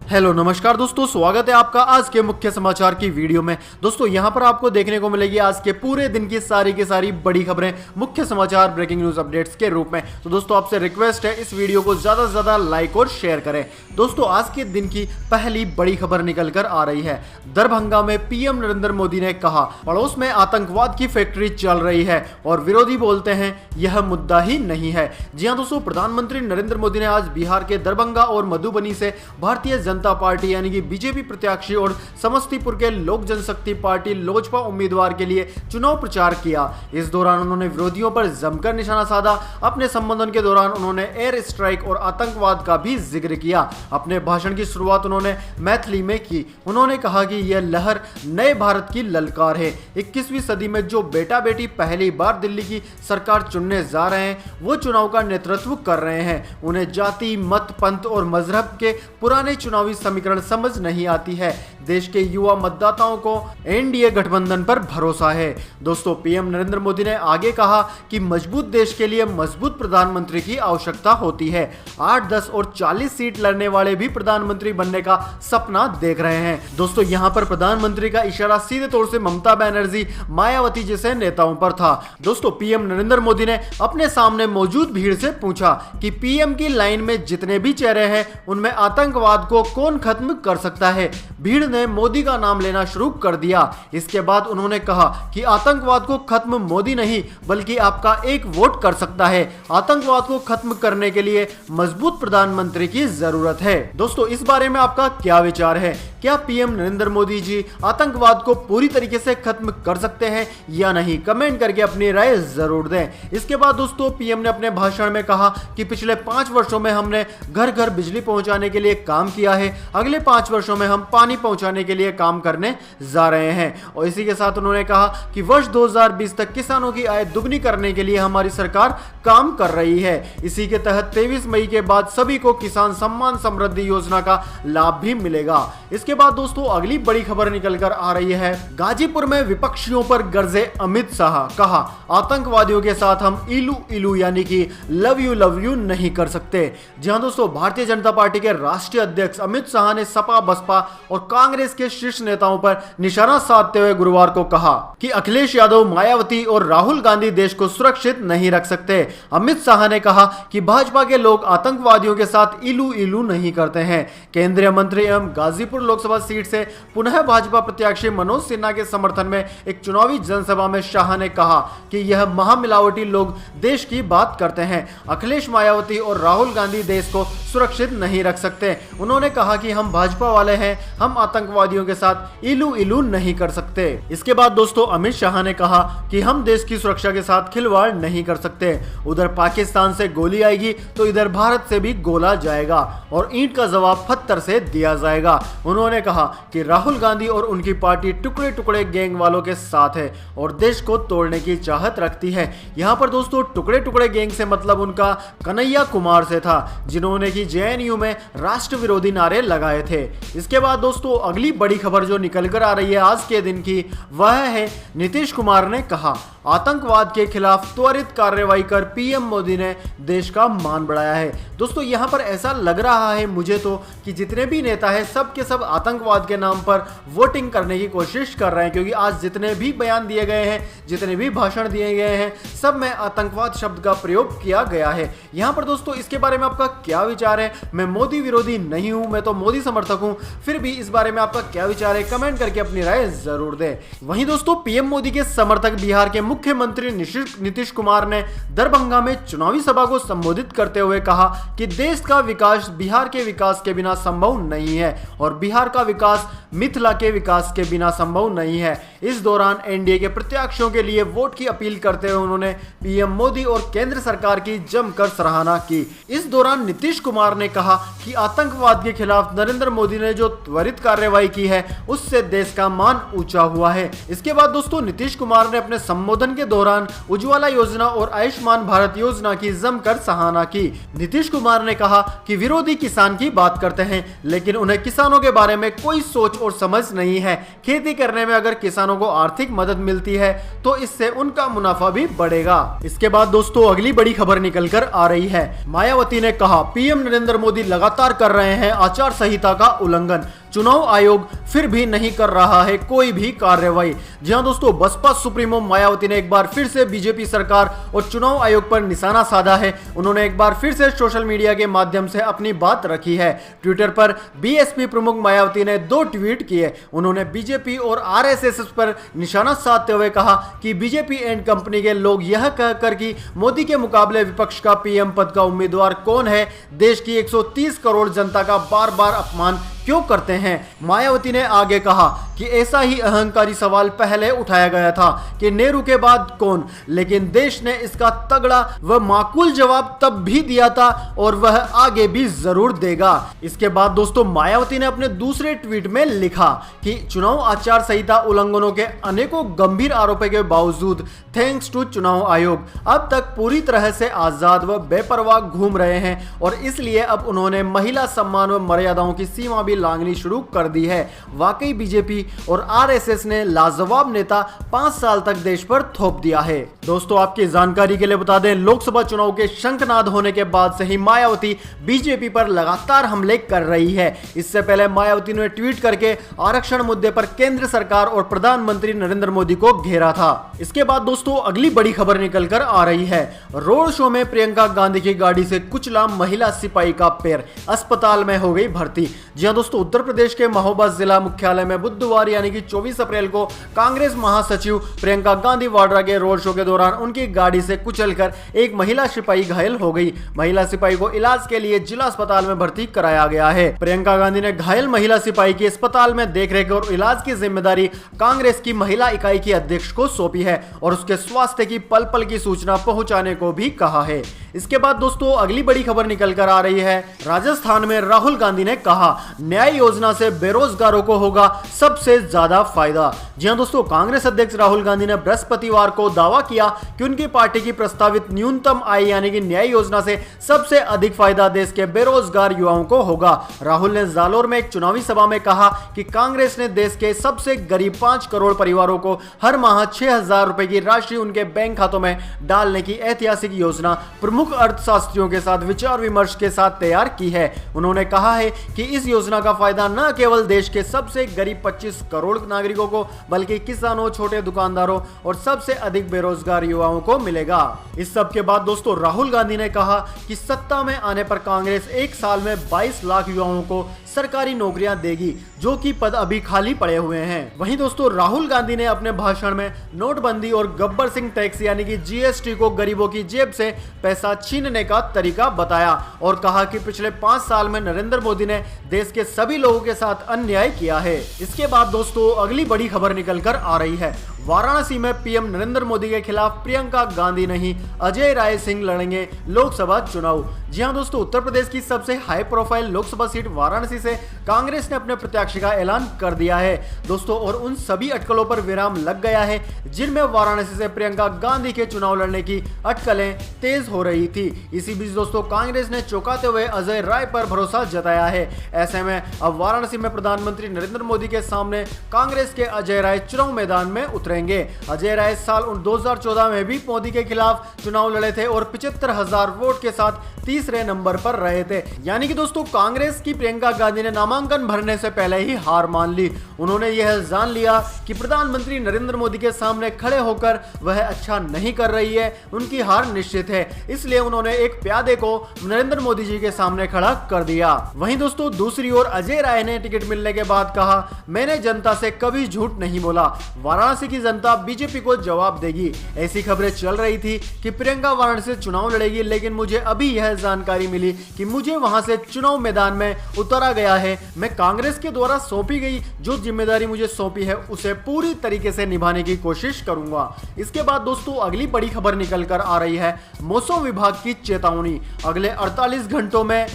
Hello नमस्कार दोस्तों, स्वागत है आपका आज के मुख्य समाचार की वीडियो में। दोस्तों यहां पर आपको देखने को मिलेगी आज के पूरे दिन की सारी बड़ी खबरें मुख्य समाचार ब्रेकिंग न्यूज अपडेट्स के रूप में। तो दोस्तों आपसे रिक्वेस्ट है इस वीडियो को ज्यादा से ज्यादा लाइक और शेयर करें। दोस्तों आज के दिन की पहली बड़ी खबर निकल कर आ रही है। दरभंगा में पीएम नरेंद्र मोदी ने कहा पड़ोस में आतंकवाद की फैक्ट्री चल रही है और विरोधी बोलते हैं यह मुद्दा ही नहीं है। जी हाँ दोस्तों, प्रधानमंत्री नरेंद्र मोदी ने आज बिहार के दरभंगा और मधुबनी से भारतीय जनता पार्टी यानी कि बीजेपी प्रत्याशी और समस्तीपुर के लोक जनशक्ति पार्टी लोजपा उम्मीदवार के लिए चुनाव प्रचार किया। इस दौरान उन्होंने विरोधियों पर जमकर निशाना साधा। अपने संबोधन के दौरान उन्होंने एयर स्ट्राइक और आतंकवाद का भी जिक्र किया। अपने भाषण की शुरुआत उन्होंने मैथिली में की। उन्होंने कहा कि यह लहर नए भारत की ललकार है। 21वीं सदी में जो बेटा बेटी पहली बार दिल्ली की सरकार चुनने जा रहे हैं वो चुनाव का नेतृत्व कर रहे हैं। उन्हें जाति, मत, पंथ और मजहब के पुराने चुनावी समीकरण समझ नहीं आती है। देश के युवा मतदाताओं को एनडीए गठबंधन पर भरोसा है। दोस्तों पीएम नरेंद्र मोदी ने आगे कहा कि मजबूत देश के लिए मजबूत प्रधानमंत्री की आवश्यकता होती है। 8, 10 और 40 सीट लड़ने वाले भी प्रधानमंत्री बनने का सपना देख रहे हैं। दोस्तों यहाँ पर प्रधानमंत्री का इशारा सीधे तौर से ममता बनर्जी, मायावती जैसे नेताओं पर था। दोस्तों पीएम नरेंद्र मोदी ने अपने सामने मौजूद भीड़ से पूछा कि पीएम की लाइन में जितने भी चेहरे हैं उनमें आतंकवाद को कौन खत्म कर सकता है। भीड़ ने मोदी का नाम लेना शुरू कर दिया। इसके बाद उन्होंने कहा कि आतंकवाद को खत्म मोदी नहीं बल्कि आपका एक वोट कर सकता है। आतंकवाद को खत्म करने के लिए मजबूत प्रधानमंत्री की जरूरत है। दोस्तों इस बारे में आपका क्या विचार है? क्या पीएम नरेंद्र मोदी जी आतंकवाद को पूरी तरीके से खत्म कर सकते हैं या नहीं? कमेंट करके अपनी राय जरूर दें। इसके बाद दोस्तों पीएम ने अपने भाषण में कहा कि पिछले 5 वर्षों में हमने घर घर बिजली पहुंचाने के लिए काम किया है। अगले 5 वर्षों में हम पानी पहुंचाने के लिए काम करने जा रहे हैं। और इसी के साथ उन्होंने कहा कि वर्ष 2020 तक किसानों की आय दुगनी करने के लिए हमारी सरकार काम कर रही है। इसी के तहत 23 मई के बाद सभी को किसान सम्मान समृद्धि योजना का लाभ भी मिलेगा। इसके बाद दोस्तों अगली बड़ी खबर निकल कर आ रही है। गाजीपुर में विपक्षियों पर गरजे अमित शाह, कहा आतंकवादियों के साथ हम इलू इलू यानी कि लव यू नहीं कर सकते। जी हां दोस्तों, भारतीय जनता पार्टी के राष्ट्रीय अध्यक्ष अमित शाह ने सपा, बसपा और कांग्रेस के शीर्ष नेताओं पर निशाना साधते हुए गुरुवार को कहा कि अखिलेश यादव, मायावती और राहुल गांधी देश को सुरक्षित नहीं रख सकते। अमित शाह ने कहा कि भाजपा के लोग आतंकवादियों के साथ इलू इलू नहीं करते हैं। केंद्रीय मंत्री एवं गाजीपुर लोकसभा सीट से पुनः भाजपा प्रत्याशी मनोज सिन्हा के समर्थन में एक चुनावी जनसभा में शाह ने कहा कि यह महामिलावटी लोग देश की बात करते हैं। अखिलेश, मायावती और राहुल गांधी देश को सुरक्षित नहीं रख सकते। उन्होंने कहा कि हम भाजपा वाले हैं, हम आतंकवादियों के साथ इलू इलू नहीं कर सकते। इसके बाद दोस्तों अमित शाह ने कहा कि हम देश की सुरक्षा के साथ खिलवाड़ नहीं कर सकते। उधर पाकिस्तान से गोली आएगी तो इधर भारत से भी गोला जाएगा और ईंट का जवाब पत्थर से दिया जाएगा। उन्होंने कहा कि राहुल गांधी और उनकी पार्टी टुकड़े टुकड़े गैंग वालों के साथ है और देश को तोड़ने की चाहत रखती है। यहाँ पर दोस्तों टुकड़े टुकड़े गैंग से मतलब उनका कन्हैया कुमार से था, जिन्होंने की जेएनयू में राष्ट्र विरोधी नारे लगाए थे। इसके बाद दोस्तों अगली बड़ी खबर जो निकल कर आ रही है आज के दिन की, वह है नीतीश कुमार ने कहा आतंकवाद के खिलाफ त्वरित कार्रवाई कर पीएम मोदी ने देश का मान बढ़ाया है। दोस्तों यहाँ पर ऐसा लग रहा है मुझे तो कि जितने भी नेता हैं सब के सब आतंकवाद के नाम पर वोटिंग करने की कोशिश कर रहे हैं, क्योंकि आज जितने भी बयान दिए गए हैं, जितने भी भाषण दिए गए हैं, सब में आतंकवाद शब्द का प्रयोग किया गया है। यहाँ पर दोस्तों इसके बारे में आपका क्या विचार है? मैं मोदी विरोधी नहीं हूँ, मैं तो मोदी समर्थक हूँ, फिर भी इस बारे में आपका क्या विचार है? कमेंट करके अपनी राय जरूर दें। वहीं दोस्तों पीएम मोदी के समर्थक बिहार के मुख्यमंत्री नीतीश कुमार ने दरभंगा में चुनावी सभा को संबोधित करते हुए कहा कि देश का विकास बिहार के विकास के बिना संभव नहीं है और बिहार का विकास मिथिला के विकास के बिना संभव नहीं है। इस दौरान एनडीए के प्रत्याशियों के लिए वोट की अपील करते हुए उन्होंने पीएम मोदी और केंद्र सरकार की जमकर सराहना की। इस दौरान नीतीश कुमार ने कहा कि आतंकवाद के खिलाफ नरेंद्र मोदी ने जो त्वरित कार्रवाई की है उससे देश का मान ऊंचा हुआ है। इसके बाद दोस्तों नीतीश कुमार ने अपने संबोधन संबोधन के दौरान उज्ज्वला योजना और आयुष्मान भारत योजना की जमकर सराहना की। नीतीश कुमार ने कहा कि विरोधी किसान की बात करते हैं, लेकिन उन्हें किसानों के बारे में कोई सोच और समझ नहीं है। खेती करने में अगर किसानों को आर्थिक मदद मिलती है तो इससे उनका मुनाफा भी बढ़ेगा। इसके बाद दोस्तों अगली बड़ी खबर निकल कर आ रही है। मायावती ने कहा पीएम नरेंद्र मोदी लगातार कर रहे हैं आचार संहिता का उल्लंघन, चुनाव आयोग फिर भी नहीं कर रहा है कोई भी कार्रवाई। जी हां दोस्तों, बसपा सुप्रीमो मायावती ने एक बार फिर से बीजेपी सरकार और चुनाव आयोग पर निशाना साधा है। उन्होंने एक बार फिर से सोशल मीडिया के माध्यम से अपनी बात रखी है। ट्विटर पर बीएसपी प्रमुख मायावती ने 2 ट्वीट किए। उन्होंने बीजेपी और आरएसएस पर निशाना साधते हुए कहा कि बीजेपी एंड कंपनी के लोग यह कहकर कि मोदी के मुकाबले विपक्ष का पीएम पद का उम्मीदवार कौन है, देश की 130 करोड़ जनता का बार बार अपमान क्यों करते हैं। मायावती ने आगे कहा कि ऐसा ही अहंकारी सवाल पहले उठाया गया था कि नेहरू के बाद कौन, लेकिन देश ने इसका तगड़ा व माकूल जवाब तब भी दिया था और वह आगे भी जरूर देगा। इसके बाद दोस्तों मायावती ने अपने दूसरे ट्वीट में लिखा कि चुनाव आचार संहिता उल्लंघनों के अनेकों गंभीर आरोपों के बावजूद थैंक्स टू चुनाव आयोग अब तक पूरी तरह से आजाद व बेपरवाह घूम रहे हैं और इसलिए अब उन्होंने महिला सम्मान व मर्यादाओं की सीमा भी लांघनी शुरू कर दी है। वाकई बीजेपी और आरएसएस ने लाजवाब नेता 5 साल तक देश पर थोप दिया है। दोस्तों आपकी जानकारी के लिए बता दें, लोकसभा चुनाव के शंखनाद होने के बाद से ही मायावती बीजेपी पर लगातार हमले कर रही है। इससे पहले मायावती ने ट्वीट करके आरक्षण मुद्दे पर केंद्र सरकार और प्रधानमंत्री नरेंद्र मोदी को घेरा था। इसके बाद दोस्तों अगली बड़ी खबर निकल कर आ रही है। रोड शो में प्रियंका गांधी की गाड़ी से कुचला महिला सिपाही का पैर, अस्पताल में हो गई भर्ती। जी हां दोस्तों, उत्तर प्रदेश के महोबा जिला मुख्यालय में बुधवार यानी कि 24 अप्रैल को कांग्रेस महासचिव प्रियंका गांधी वाड्रा के रोड शो के दौरान उनकी गाड़ी से कुचलकर एक महिला सिपाही घायल हो गई। महिला सिपाही को इलाज के लिए जिला अस्पताल में भर्ती कराया गया है। प्रियंका गांधी ने घायल महिला सिपाही की अस्पताल में देखरेख और इलाज की जिम्मेदारी कांग्रेस की महिला इकाई की अध्यक्ष को सौंपी है और उसके स्वास्थ्य की पल पल की सूचना पहुंचाने को भी कहा है। इसके बाद दोस्तों अगली बड़ी खबर निकल कर आ रही है। राजस्थान में राहुल गांधी ने कहा न्याय योजना से बेरोजगारों को होगा सबसे ज्यादा फायदा। जी हां दोस्तों, कांग्रेस अध्यक्ष राहुल गांधी ने बृहस्पतिवार को दावा किया कि उनकी पार्टी की प्रस्तावित न्यूनतम आय यानी कि न्याय योजना से सबसे अधिक फायदा देश के बेरोजगार युवाओं को होगा। राहुल ने जालोर में एक चुनावी सभा में कहा कि कांग्रेस ने देश के सबसे गरीब 5 करोड़ परिवारों को हर माह 6,000 रुपए की राशि उनके बैंक खातों में डालने की ऐतिहासिक योजना प्रमुख अर्थशास्त्रियों के साथ विचार विमर्श के साथ तैयार की है। उन्होंने कहा है कि इस योजना का फायदा न केवल देश के सबसे गरीब 25 करोड़ नागरिकों को बल्कि किसानों, छोटे दुकानदारों और सबसे अधिक बेरोजगार युवाओं को मिलेगा। इस सब के बाद दोस्तों राहुल गांधी ने कहा कि सत्ता में आने पर कांग्रेस 1 साल में 22 लाख युवाओं को सरकारी नौकरियां देगी, जो कि पद अभी खाली पड़े हुए हैं। वहीं दोस्तों राहुल गांधी ने अपने भाषण में नोटबंदी और गब्बर सिंह टैक्स यानी कि जीएसटी को गरीबों की जेब से पैसा छीनने का तरीका बताया और कहा कि पिछले 5 साल में नरेंद्र मोदी ने देश के सभी लोगों के साथ अन्याय किया है। इसके बाद दोस्तों अगली बड़ी खबर निकल कर आ रही है। वाराणसी में पीएम नरेंद्र मोदी के खिलाफ प्रियंका गांधी नहीं अजय राय सिंह लड़ेंगे लोकसभा चुनाव। जी हां दोस्तों, उत्तर प्रदेश की सबसे high profile Lok Sabha seat Varanasi से कांग्रेस ने अपने प्रत्याशी का ऐलान कर दिया है दोस्तों, और उन सभी अटकलों पर विराम लग गया है जिनमें वाराणसी से प्रियंका गांधी के चुनाव लड़ने की अटकलें तेज हो रही थी। इसी बीच दोस्तों कांग्रेस ने चौंकाते हुए अजय राय पर भरोसा जताया है। ऐसे में अब वाराणसी में प्रधानमंत्री नरेंद्र मोदी के सामने कांग्रेस के अजय राय चुनाव मैदान में उतरेंगे। अजय राय साल 2014 में भी मोदी के खिलाफ चुनाव लड़े थे और 75,000 वोट के साथ तीसरे नंबर पर रहे थे। यानी कि दोस्तों कांग्रेस की प्रियंका गांधी ने नामांकन भरने से पहले ही हार मान ली। उन्होंने यह जान लिया कि प्रधानमंत्री नरेंद्र मोदी के सामने खड़े होकर वह अच्छा नहीं कर रही है, उनकी हार निश्चित है। इसलिए उन्होंने एक प्यादे को नरेंद्र मोदी जी के सामने खड़ा कर दिया। वहीं दोस्तों दूसरी ओर अजय राय ने टिकट मिलने के बाद कहा, मैंने जनता से कभी झूठ नहीं बोला, वाराणसी की जनता बीजेपी को जवाब देगी। ऐसी खबरें चल रही थी कि प्रियंका वाराणसी से चुनाव लड़ेगी, लेकिन मुझे अभी यह जानकारी मिली कि मुझे वहां से चुनाव मैदान में उतारा गया है। मैं कांग्रेस के द्वारा सौंपी गई जो जिम्मेदारी मुझे सौंपी है उसे पूरी तरीके से निभाने की कोशिश करूंगा। इसके बाद दोस्तों अगली बड़ी खबर निकल कर आ रही है। मौसम विभाग की चेतावनी, अगले 48 घंटों में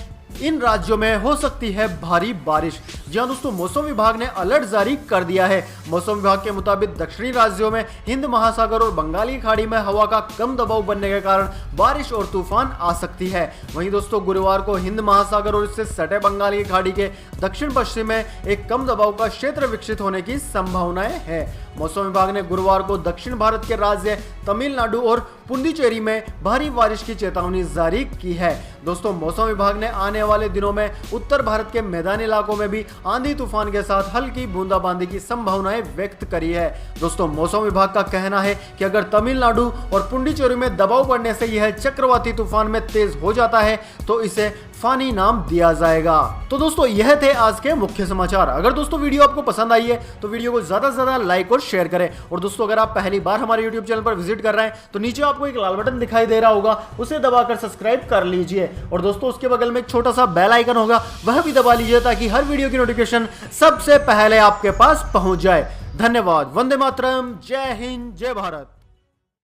इन राज्यों में हो सकती है भारी बारिश। जी हाँ दोस्तों, मौसम विभाग ने अलर्ट जारी कर दिया है। मौसम विभाग के मुताबिक दक्षिणी राज्यों में हिंद महासागर और बंगाली खाड़ी में हवा का कम दबाव बनने के कारण बारिश और तूफान आ सकती है। वहीं दोस्तों, गुरुवार को हिंद महासागर और इससे सटे बंगाली खाड़ी के दक्षिण पश्चिम में एक कम दबाव का क्षेत्र विकसित होने की संभावनाएं है। मौसम विभाग ने गुरुवार को दक्षिण भारत के राज्य तमिलनाडु और पुडुचेरी में भारी बारिश की चेतावनी जारी की है। दोस्तों, मौसम विभाग ने आने वाले दिनों में उत्तर भारत के मैदानी इलाकों में भी आंधी तूफान के साथ हल्की बूंदाबांदी की संभावनाएं व्यक्त करी है। दोस्तों, मौसम विभाग का कहना है कि अगर तमिलनाडु और पुडुचेरी में दबाव बढ़ने से यह चक्रवाती तूफान में तेज हो जाता है तो इसे फानी नाम दिया जाएगा। तो दोस्तों, यह थे आज के मुख्य समाचार। अगर दोस्तों वीडियो आपको पसंद आई है तो वीडियो को ज्यादा से ज्यादा लाइक और शेयर करें। और दोस्तों, अगर आप पहली बार हमारे यूट्यूब चैनल पर विजिट कर रहे हैं तो नीचे आपको एक लाल बटन दिखाई दे रहा होगा, उसे दबाकर सब्सक्राइब कर लीजिए। और दोस्तों, उसके बगल में एक छोटा सा बेल आइकन होगा, वह भी दबा लीजिए ताकि हर वीडियो की नोटिफिकेशन सबसे पहले आपके पास पहुंच जाए। धन्यवाद। वंदे मातरम। जय हिंद, जय भारत।